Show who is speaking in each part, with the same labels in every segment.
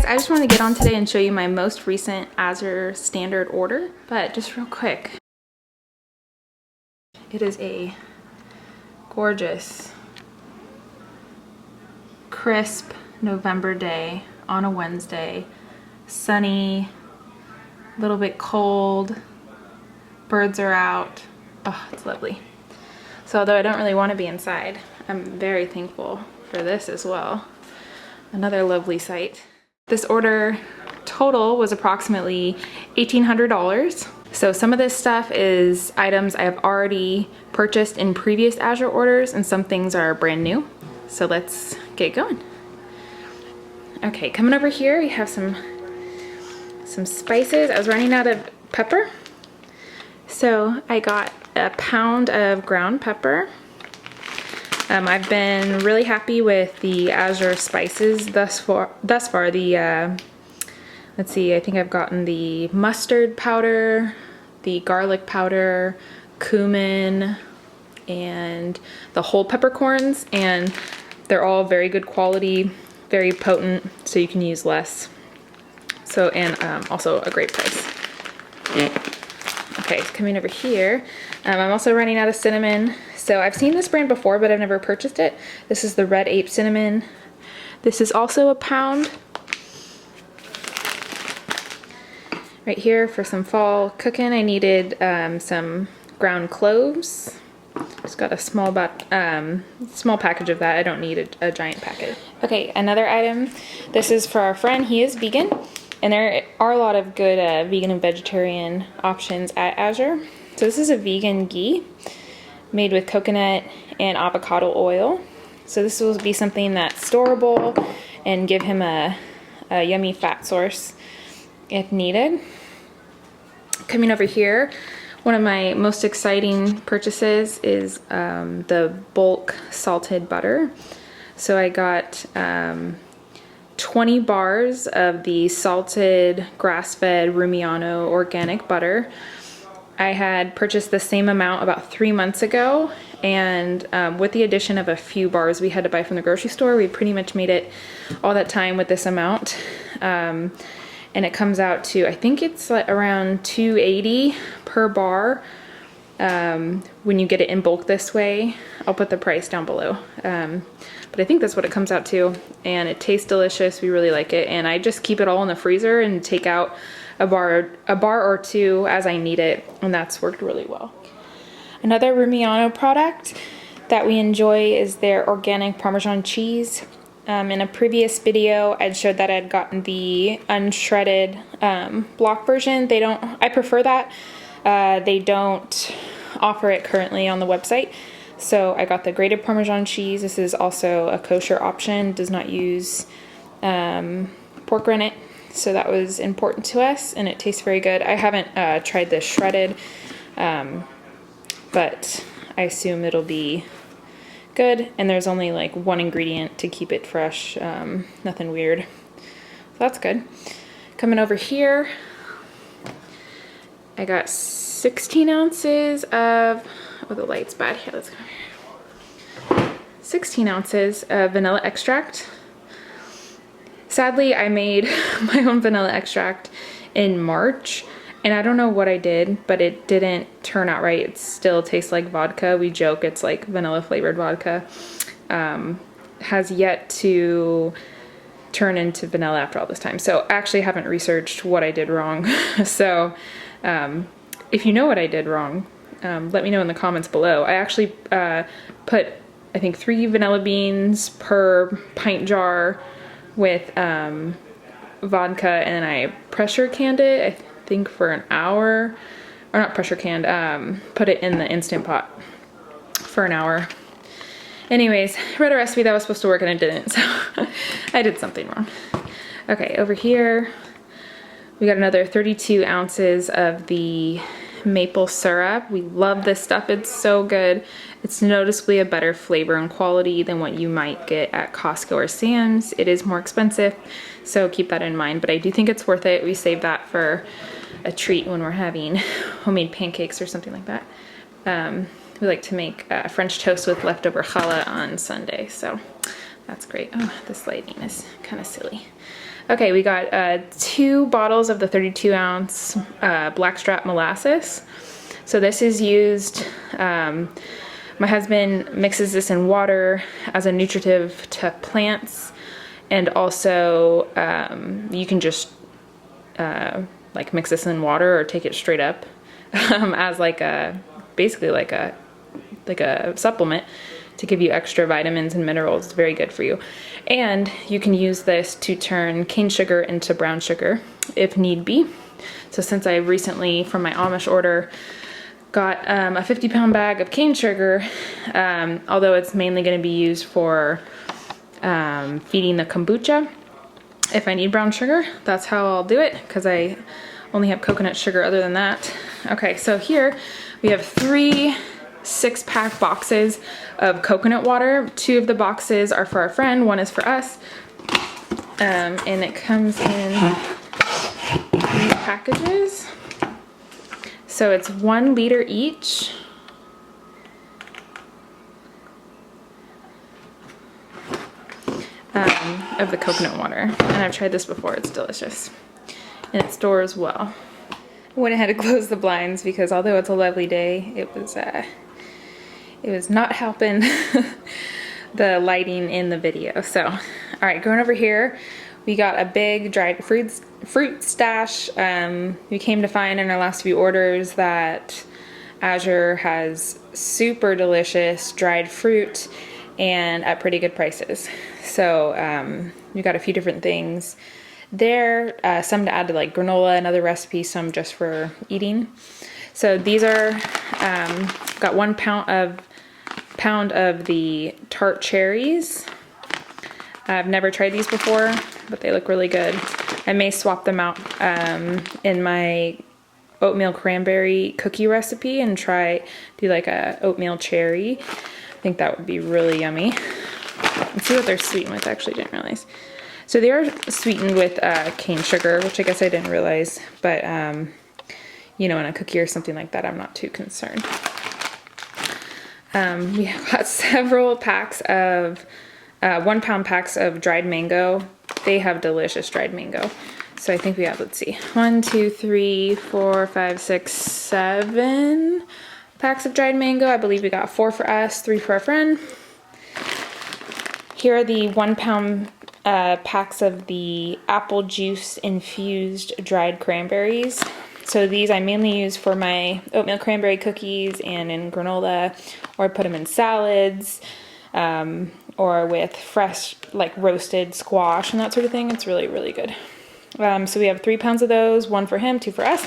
Speaker 1: I just want to get on today and show you my most recent Azure Standard order, but just real quick. It is a gorgeous, crisp November day on a Wednesday. Sunny, a little bit cold, birds are out. Oh, it's lovely. So although I don't really want to be inside, I'm very thankful for this as well. Another lovely sight. This order total was approximately $1,800. So some of this stuff is items I have already purchased in previous Azure orders, and some things are brand new. So let's get going. Okay, coming over here, we have some spices. I was running out of pepper. So I got a pound of ground pepper. I've been really happy with the Azure spices thus far. The let's see, I think I've gotten the mustard powder, the garlic powder, cumin, and the whole peppercorns, and they're all very good quality, very potent, so you can use less. So, and also a great price. Okay, coming over here, I'm also running out of cinnamon. So I've seen this brand before, but I've never purchased it. This is the Red Ape Cinnamon. This is also a pound. Right here for some fall cooking, I needed some ground cloves. Just got a small package of that. I don't need a giant package. Okay, another item. This is for our friend. He is vegan, and there are a lot of good vegan and vegetarian options at Azure. So this is a vegan ghee made with coconut and avocado oil. So this will be something that's storable and give him a yummy fat source if needed. Coming over here, one of my most exciting purchases is the bulk salted butter. So I got 20 bars of the salted grass-fed Rumiano organic butter. I had purchased the same amount about 3 months ago, and with the addition of a few bars we had to buy from the grocery store, we pretty much made it all that time with this amount. And it comes out to, I think it's like around $2.80 per bar when you get it in bulk this way. I'll put the price down below. But I think that's what it comes out to, and it tastes delicious. We really like it, and I just keep it all in the freezer and take out a bar or two as I need it, and that's worked really well. Another Rumiano product that we enjoy is their organic Parmesan cheese. In a previous video, I'd showed that I'd gotten the unshredded block version. I prefer that. They don't offer it currently on the website. So I got the grated Parmesan cheese. This is also a kosher option, does not use pork rennet. So that was important to us, and it tastes very good. I haven't tried this shredded, but I assume it'll be good. And there's only like one ingredient to keep it fresh, nothing weird. So that's good. Coming over here, I got 16 ounces of, oh, the light's bad here, let's go. 16 ounces of vanilla extract. Sadly, I made my own vanilla extract in March, and I don't know what I did, but it didn't turn out right. It still tastes like vodka. We joke it's like vanilla flavored vodka. Has yet to turn into vanilla after all this time. So I actually haven't researched what I did wrong. So if you know what I did wrong, let me know in the comments below. I actually put, I think, 3 vanilla beans per pint jar with vodka, and I pressure canned it, I think for an hour, or not pressure canned, put it in the Instant Pot for an hour. Anyways, I read a recipe that was supposed to work and it didn't, so I did something wrong. Okay, over here we got another 32 ounces of the maple syrup. We love this stuff. It's so good. It's noticeably a better flavor and quality than what you might get at Costco or Sam's. It is more expensive, so keep that in mind, but I do think it's worth it. We save that for a treat when we're having homemade pancakes or something like that. We like to make French toast with leftover challah on Sunday, so that's great. Oh, this lighting is kind of silly. Okay, we got 2 bottles of the 32 ounce blackstrap molasses. So this is used, my husband mixes this in water as a nutritive to plants, and also you can just like mix this in water or take it straight up as like basically like a supplement to give you extra vitamins and minerals. It's very good for you. And you can use this to turn cane sugar into brown sugar if need be. So since I recently, from my Amish order, got a 50-pound bag of cane sugar, although it's mainly going to be used for feeding the kombucha, if I need brown sugar, that's how I'll do it, because I only have coconut sugar other than that. Okay, so here we have 3 6-pack boxes of coconut water. 2 of the boxes are for our friend, 1 is for us. And it comes in these packages. So it's 1 liter each. Of the coconut water. And I've tried this before, it's delicious. And it stores well. I went ahead and closed the blinds because although it's a lovely day, it was not helping the lighting in the video. So, all right, going over here, we got a big dried fruit stash. We came to find in our last few orders that Azure has super delicious dried fruit and at pretty good prices. So we got a few different things there, some to add to like granola and other recipes, some just for eating. So these are, got 1 pound of the tart cherries. I've never tried these before, but they look really good. I may swap them out in my oatmeal cranberry cookie recipe and do like a oatmeal cherry. I think that would be really yummy. Let's see what they're sweetened with. I actually didn't realize. So they are sweetened with cane sugar, which I guess I didn't realize, but you know, in a cookie or something like that, I'm not too concerned. We have got several packs of 1 pound packs of dried mango. They have delicious dried mango. So I think we have, let's see, 1, 2, 3, 4, 5, 6, 7 packs of dried mango. I believe we got 4 for us, 3 for our friend. Here are the 1 pound packs of the apple juice infused dried cranberries. So these I mainly use for my oatmeal cranberry cookies and in granola, or put them in salads, or with fresh, like roasted squash and that sort of thing. It's really, really good. So we have 3 pounds of those, 1 for him, 2 for us.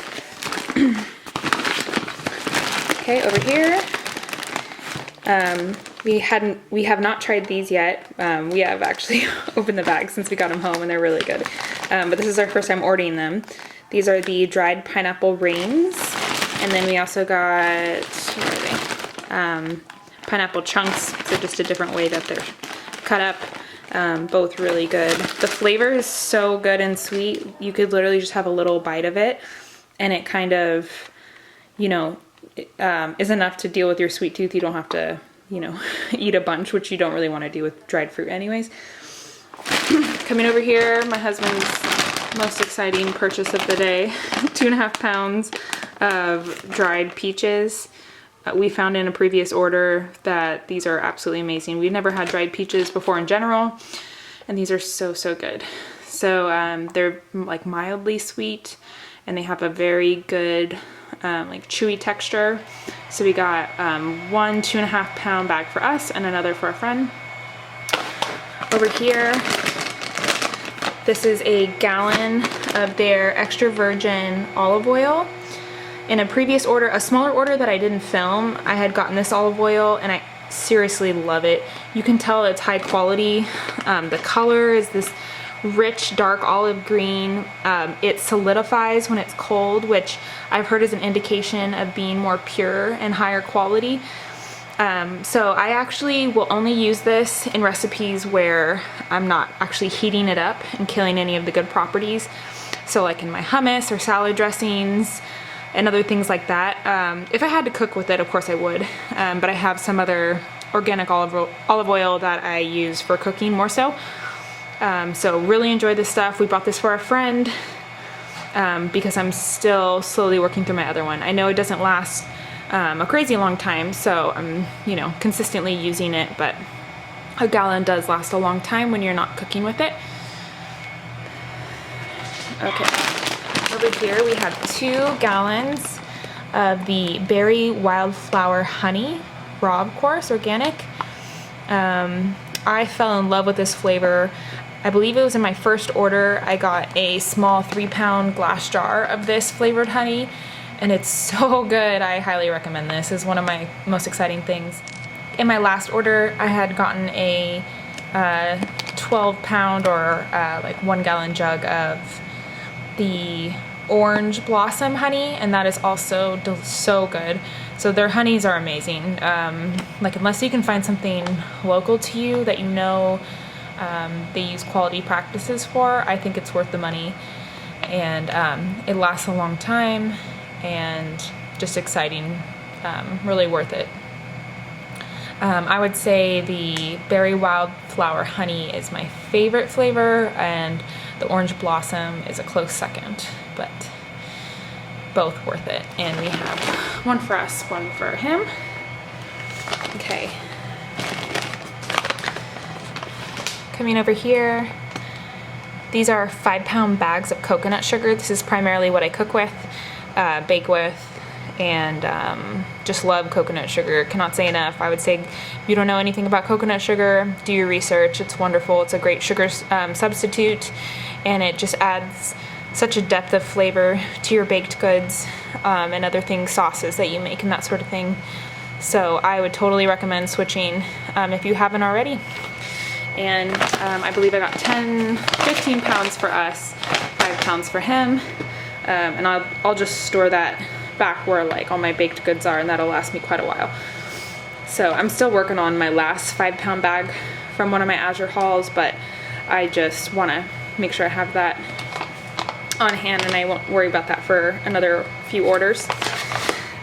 Speaker 1: Okay, over here, we have not tried these yet. We have actually opened the bag since we got them home, and they're really good. But this is our first time ordering them. These are the dried pineapple rings, and then we also got, what are they? Pineapple chunks, so just a different way that they're cut up. Both really good. The flavor is so good and sweet. You could literally just have a little bite of it, and it kind of, you know, is enough to deal with your sweet tooth. You don't have to, you know, eat a bunch, which you don't really want to do with dried fruit anyways. Coming over here, my husband's most exciting purchase of the day, 2.5 pounds of dried peaches. We found in a previous order that these are absolutely amazing. We've never had dried peaches before in general, and these are so, so good. So they're like mildly sweet, and they have a very good like chewy texture. So we got 1 2.5 pound bag for us and another for a friend. Over here, this is a gallon of their extra virgin olive oil. In a previous order, a smaller order that I didn't film, I had gotten this olive oil and I seriously love it. You can tell it's high quality. The color is this rich dark olive green. It solidifies when it's cold, which I've heard is an indication of being more pure and higher quality. So I actually will only use this in recipes where I'm not actually heating it up and killing any of the good properties. So like in my hummus or salad dressings and other things like that. If I had to cook with it, of course I would, but I have some other organic olive oil that I use for cooking more so. So really enjoy this stuff. We bought this for a friend because I'm still slowly working through my other one. I know it doesn't last a crazy long time, so I'm, you know, consistently using it, but a gallon does last a long time when you're not cooking with it. Okay, over here we have 2 gallons of the berry wildflower honey, raw of course, organic. I fell in love with this flavor. I believe it was in my first order. I got a small 3-pound glass jar of this flavored honey, and it's so good. I highly recommend this. It's one of my most exciting things. In my last order, I had gotten a 12-pound or like 1-gallon jug of the orange blossom honey, and that is also so good. So their honeys are amazing. Like unless you can find something local to you that you know they use quality practices for, I think it's worth the money, and it lasts a long time and just exciting, really worth it. I would say the berry wildflower honey is my favorite flavor, and the orange blossom is a close second, but both worth it. And we have one for us, one for him. Okay. Coming over here, these are 5-pound bags of coconut sugar. This is primarily what I cook with, bake with, and just love coconut sugar. Cannot say enough. I would say if you don't know anything about coconut sugar, do your research. It's wonderful. It's a great sugar substitute, and it just adds such a depth of flavor to your baked goods and other things, sauces that you make and that sort of thing. So I would totally recommend switching if you haven't already. And I believe I got 15 pounds for us, 5 pounds for him, and I'll just store that back where like all my baked goods are, and that'll last me quite a while. So I'm still working on my last 5-pound bag from one of my Azure hauls, but I just want to make sure I have that on hand and I won't worry about that for another few orders.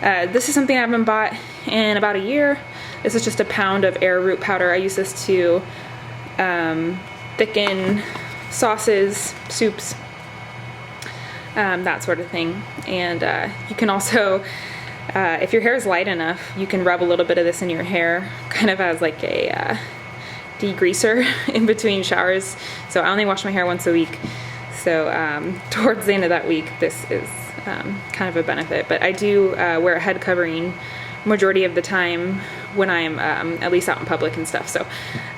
Speaker 1: This is something I haven't bought in about a year. This is just a pound of arrowroot powder. I use this to thicken sauces, soups, that sort of thing. And you can also, if your hair is light enough, you can rub a little bit of this in your hair, kind of as like a degreaser in between showers. So I only wash my hair once a week. So towards the end of that week, this is kind of a benefit. But I do wear a head covering majority of the time when I'm at least out in public and stuff. So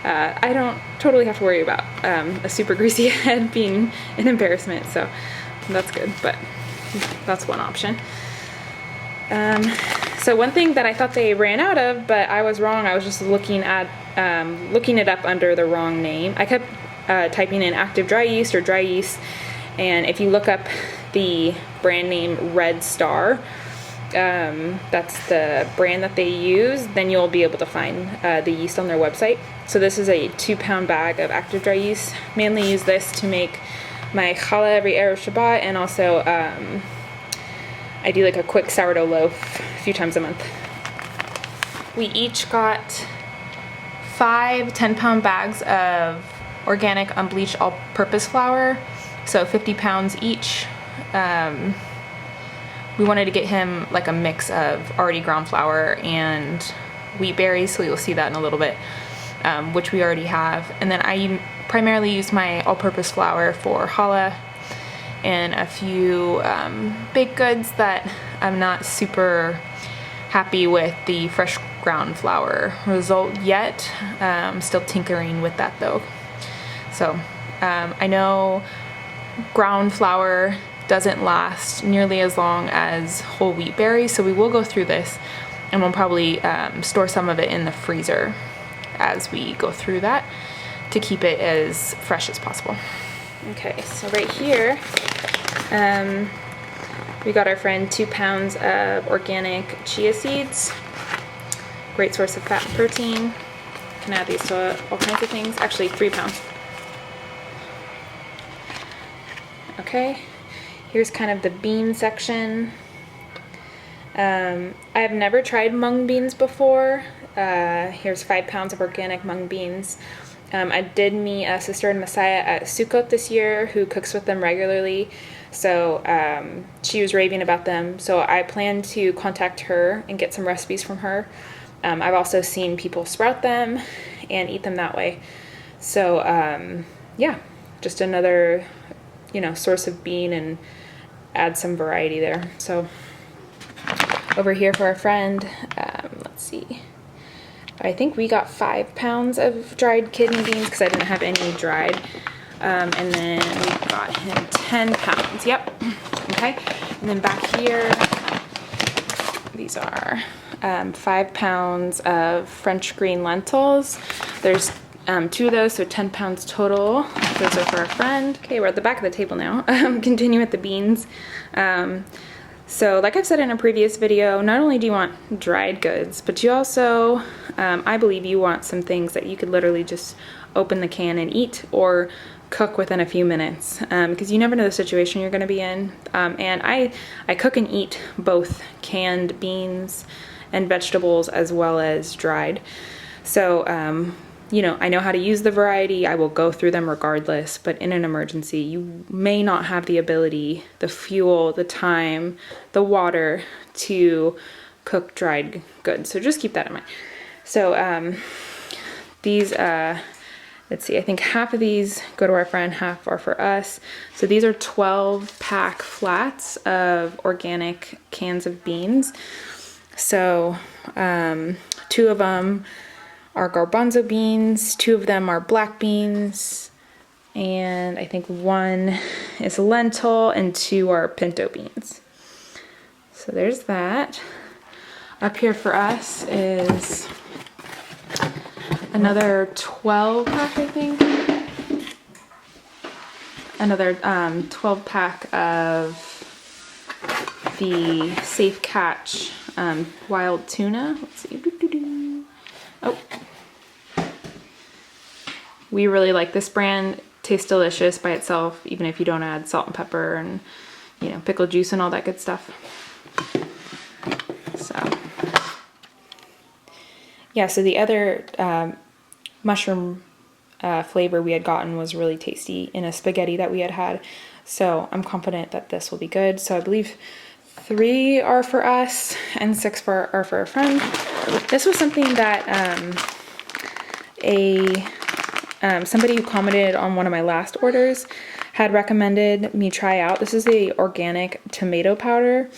Speaker 1: I don't totally have to worry about a super greasy head being an embarrassment. So that's good, but that's one option. So one thing that I thought they ran out of, but I was wrong. I was just looking it up under the wrong name. I kept typing in active dry yeast or dry yeast, and if you look up the brand name Red Star, that's the brand that they use, then you'll be able to find the yeast on their website. So this is a 2-pound bag of active dry yeast. Mainly use this to make my challah every Erev Shabbat, and also I do like a quick sourdough loaf a few times a month. We each got 5 10-pound bags of organic unbleached all-purpose flour, so 50 pounds each. We wanted to get him like a mix of already ground flour and wheat berries, so you'll see that in a little bit, which we already have. And then I primarily use my all-purpose flour for challah and a few baked goods that I'm not super happy with the fresh ground flour result yet. I'm still tinkering with that though. So I know ground flour doesn't last nearly as long as whole wheat berries, so we will go through this, and we'll probably store some of it in the freezer as we go through that to keep it as fresh as possible. Okay, so right here, we got our friend 2 pounds of organic chia seeds. Great source of fat and protein. Can add these to all kinds of things. Actually, 3 pounds. Okay, here's kind of the bean section. I've never tried mung beans before. Here's 5 pounds of organic mung beans. I did meet a sister in Messiah at Sukkot this year who cooks with them regularly. So she was raving about them. So I plan to contact her and get some recipes from her. I've also seen people sprout them and eat them that way. So yeah, just another, source of bean and add some variety there. So over here for our friend, let's see. I think we got 5 pounds of dried kidney beans because I didn't have any dried. And then we got him 10 pounds. Yep. Okay. And then back here, these are 5 pounds of French green lentils. There's 2 of those, so 10 pounds total. Those are for our friend. Okay, we're at the back of the table now. Continue with the beans. So like I've said in a previous video, not only do you want dried goods, but you also, I believe you want some things that you could literally just open the can and eat or cook within a few minutes, because you never know the situation you're going to be in. And I cook and eat both canned beans and vegetables as well as dried. So, I know how to use the variety. I will go through them regardless, but in an emergency, you may not have the ability, the fuel, the time, the water to cook dried goods. So just keep that in mind. So these, let's see, I think half of these go to our friend, half are for us. So these are 12-pack flats of organic cans of beans. So 2 of them are garbanzo beans, 2 of them are black beans, and I think 1 is lentil and 2 are pinto beans. So there's that. Up here for us is another 12 pack, I think. Another 12 pack of the Safe Catch wild tuna. Let's see. Oh. We really like this brand. Tastes delicious by itself, even if you don't add salt and pepper and, pickle juice and all that good stuff. So, yeah, so the other mushroom flavor we had gotten was really tasty in a spaghetti that we had. So I'm confident that this will be good. So I believe 3 are for us and 6 are for a friend. This was something that somebody who commented on one of my last orders had recommended me try out. This is the organic tomato powder,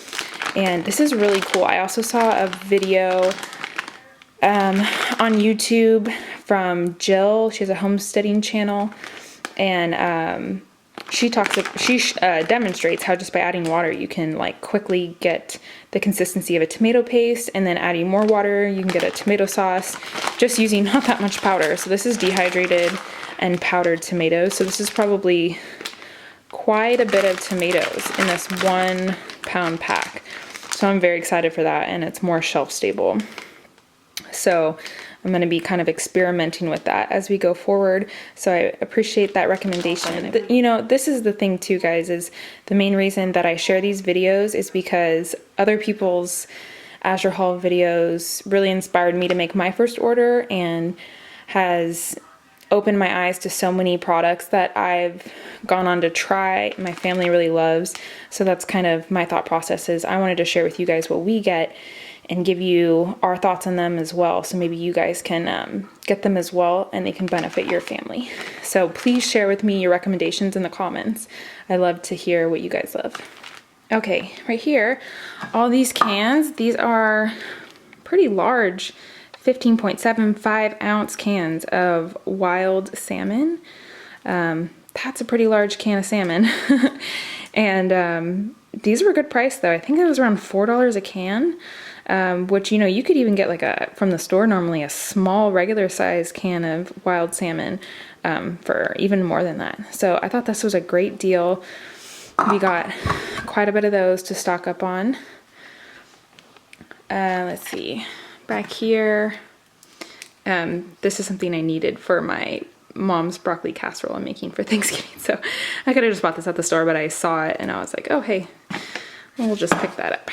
Speaker 1: and this is really cool. I also saw a video on YouTube from Jill. She has a homesteading channel, and she demonstrates how just by adding water you can quickly get the consistency of a tomato paste, and then adding more water you can get a tomato sauce just using not that much powder. So this is dehydrated and powdered tomatoes. So this is probably quite a bit of tomatoes in this 1 pound pack. So I'm very excited for that, and it's more shelf stable. So I'm going to be kind of experimenting with that as we go forward. So I appreciate that recommendation. This is the thing too, guys, is the main reason that I share these videos is because other people's Azure haul videos really inspired me to make my first order and has opened my eyes to so many products that I've gone on to try, my family really loves. So that's kind of my thought process is I wanted to share with you guys what we get and give you our thoughts on them as well. So maybe you guys can get them as well and they can benefit your family. So please share with me your recommendations in the comments. I love to hear what you guys love. Okay, right here, all these cans, these are pretty large, 15.75 ounce cans of wild salmon. That's a pretty large can of salmon. And these were a good price though. I think it was around $4 a can. which, you know, you could even get like from the store normally, a small regular size can of wild salmon for even more than that. So I thought this was a great deal. We got quite a bit of those to stock up on. Let's see, back here, this is something I needed for my mom's broccoli casserole I'm making for Thanksgiving. So I could have just bought this at the store, but I saw it and I was like, oh, hey, we'll just pick that up.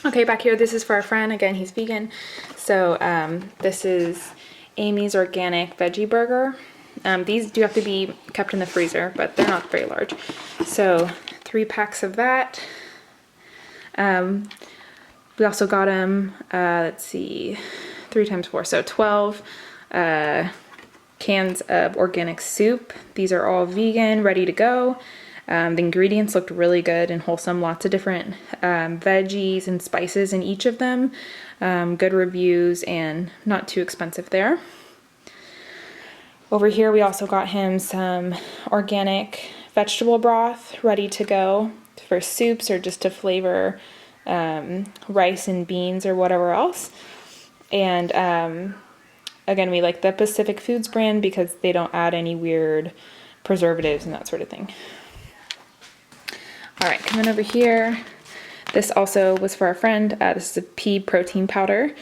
Speaker 1: Okay, back here, this is for our friend. Again, he's vegan. So this is Amy's Organic Veggie Burger. These do have to be kept in the freezer, but they're not very large. So 3 packs of that. We also got them, let's see, 3 times 4, so 12 cans of organic soup. These are all vegan, ready to go. The ingredients looked really good and wholesome. Lots of different veggies and spices in each of them. Good reviews and not too expensive there. Over here we also got him some organic vegetable broth ready to go for soups or just to flavor rice and beans or whatever else. And again, we like the Pacific Foods brand because they don't add any weird preservatives and that sort of thing. All right, coming over here, this also was for our friend. This is a pea protein powder.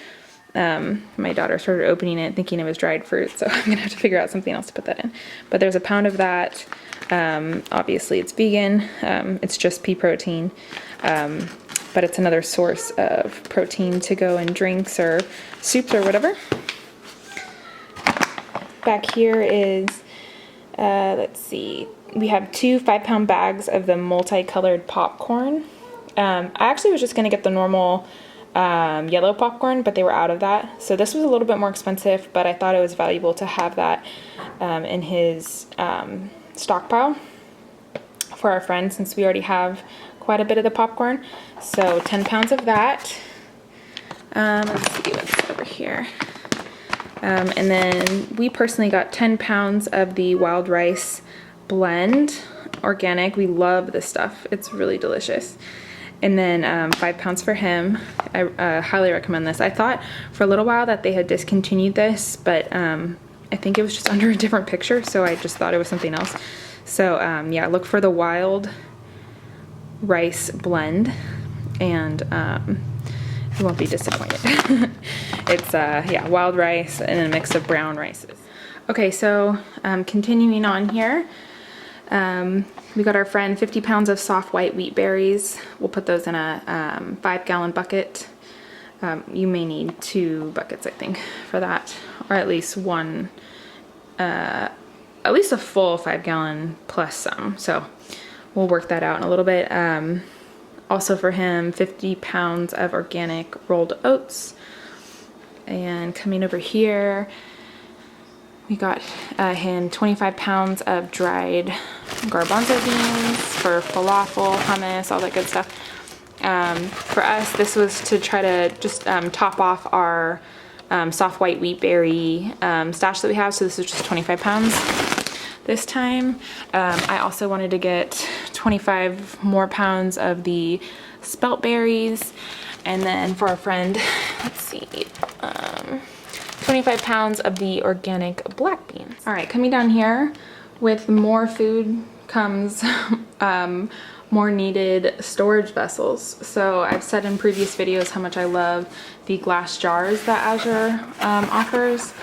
Speaker 1: My daughter started opening it thinking it was dried fruit, so I'm gonna have to figure out something else to put that in. But there's a pound of that. Obviously it's vegan. It's just pea protein. But it's another source of protein to go in drinks or soups or whatever. Back here is, let's see, we have 2 5-pound bags of the multicolored popcorn. I actually was just going to get the normal yellow popcorn, but they were out of that. So this was a little bit more expensive, but I thought it was valuable to have that in his stockpile for our friend, since we already have quite a bit of the popcorn. So 10 pounds of that. Let's see what's over here. And then we personally got 10 pounds of the wild rice blend, organic. We love this stuff. It's really delicious. And then 5 pounds for him. I highly recommend this. I thought for a little while that they had discontinued this, but I think it was just under a different picture, so I just thought it was something else. So yeah, look for the wild rice blend, and you won't be disappointed. It's yeah, wild rice and a mix of brown rices. Okay, so continuing on here, we got our friend 50 pounds of soft white wheat berries. We'll put those in a 5-gallon bucket. You may need 2 buckets, I think, for that, or at least one, at least a full 5-gallon plus some. So we'll work that out in a little bit. Also for him, 50 pounds of organic rolled oats. And coming over here, we got him 25 pounds of dried garbanzo beans for falafel, hummus, all that good stuff. For us, this was to try to just top off our soft white wheat berry stash that we have. So this is just 25 pounds this time. I also wanted to get 25 more pounds of the spelt berries. And then for our friend, let's see, 25 pounds of the organic black beans. All right, coming down here, with more food comes more needed storage vessels. So I've said in previous videos how much I love the glass jars that Azure offers.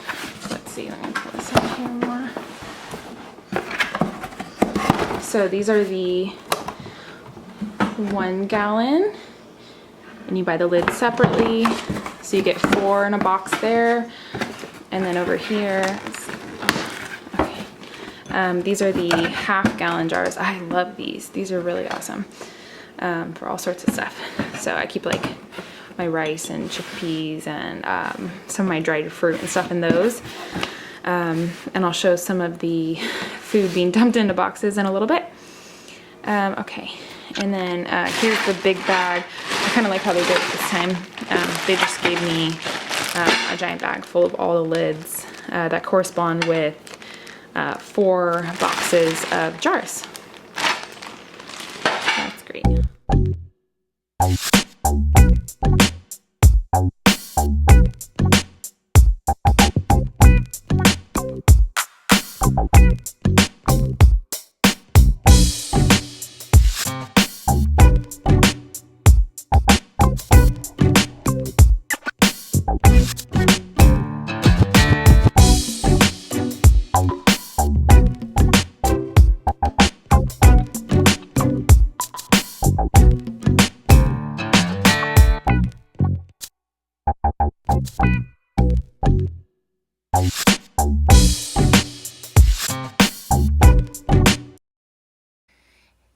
Speaker 1: Let's see, let me pull this out here more. So these are the 1 gallon, and you buy the lid separately. So you get 4 in a box there. And then over here, okay. These are the half-gallon jars. I love these. These are really awesome for all sorts of stuff. So I keep like my rice and chickpeas and some of my dried fruit and stuff in those. And I'll show some of the food being dumped into boxes in a little bit. Okay, and then here's the big bag. I kind of like how they did it this time. They just gave me a giant bag full of all the lids that correspond with 4 boxes of jars. That's great.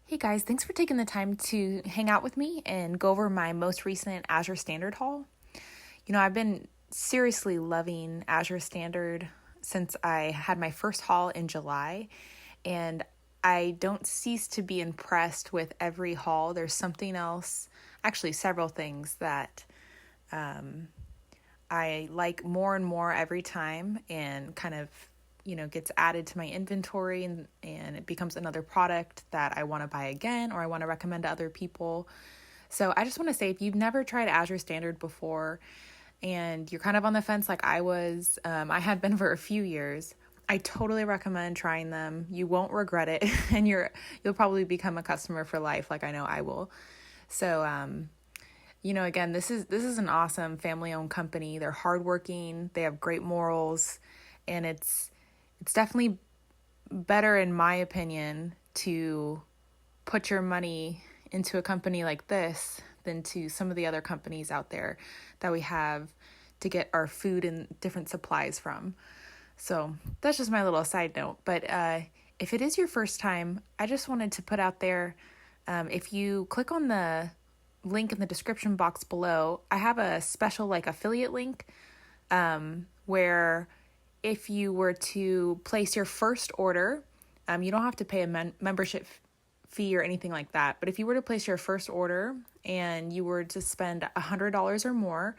Speaker 1: Hey guys, thanks for taking the time to hang out with me and go over my most recent Azure Standard haul. You know, I've been seriously loving Azure Standard since I had my first haul in July, and I don't cease to be impressed with every haul. There's something else, actually several things that I like more and more every time, and kind of, you know, gets added to my inventory, and it becomes another product that I want to buy again or I want to recommend to other people. So I just want to say, if you've never tried Azure Standard before and you're kind of on the fence like I was, I had been for a few years, I totally recommend trying them. You won't regret it, and you'll probably become a customer for life, like I know I will. So you know, again, this is an awesome family-owned company. They're hardworking, they have great morals, and it's definitely better, in my opinion, to put your money into a company like this than to some of the other companies out there that we have to get our food and different supplies from. So that's just my little side note. But if it is your first time, I just wanted to put out there, if you click on the link in the description box below, I have a special like affiliate link where if you were to place your first order, you don't have to pay a membership fee or anything like that. But if you were to place your first order and you were to spend $100 or more,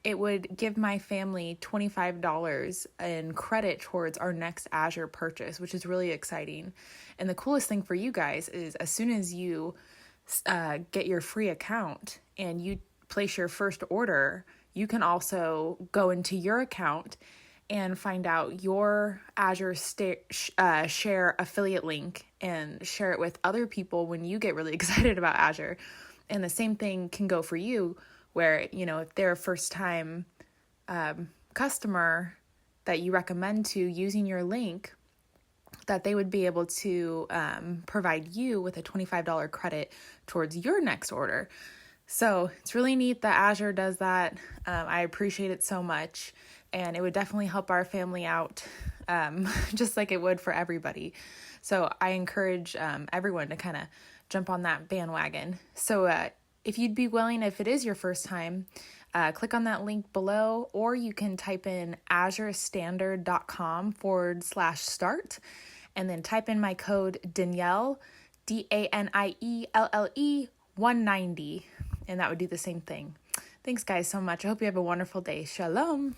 Speaker 1: it would give my family $25 in credit towards our next Azure purchase, which is really exciting. And the coolest thing for you guys is, as soon as you get your free account and you place your first order, you can also go into your account and find out your Azure share affiliate link and share it with other people when you get really excited about Azure. And the same thing can go for you, where, you know, if they're a first time customer that you recommend to using your link, that they would be able to provide you with a $25 credit towards your next order. So it's really neat that Azure does that. I appreciate it so much, and it would definitely help our family out, just like it would for everybody. So I encourage everyone to kind of jump on that bandwagon. So if you'd be willing, if it is your first time, click on that link below, or you can type in azurestandard.com/start, and then type in my code Danielle, DANIELLE 190, and that would do the same thing. Thanks guys so much. I hope you have a wonderful day. Shalom.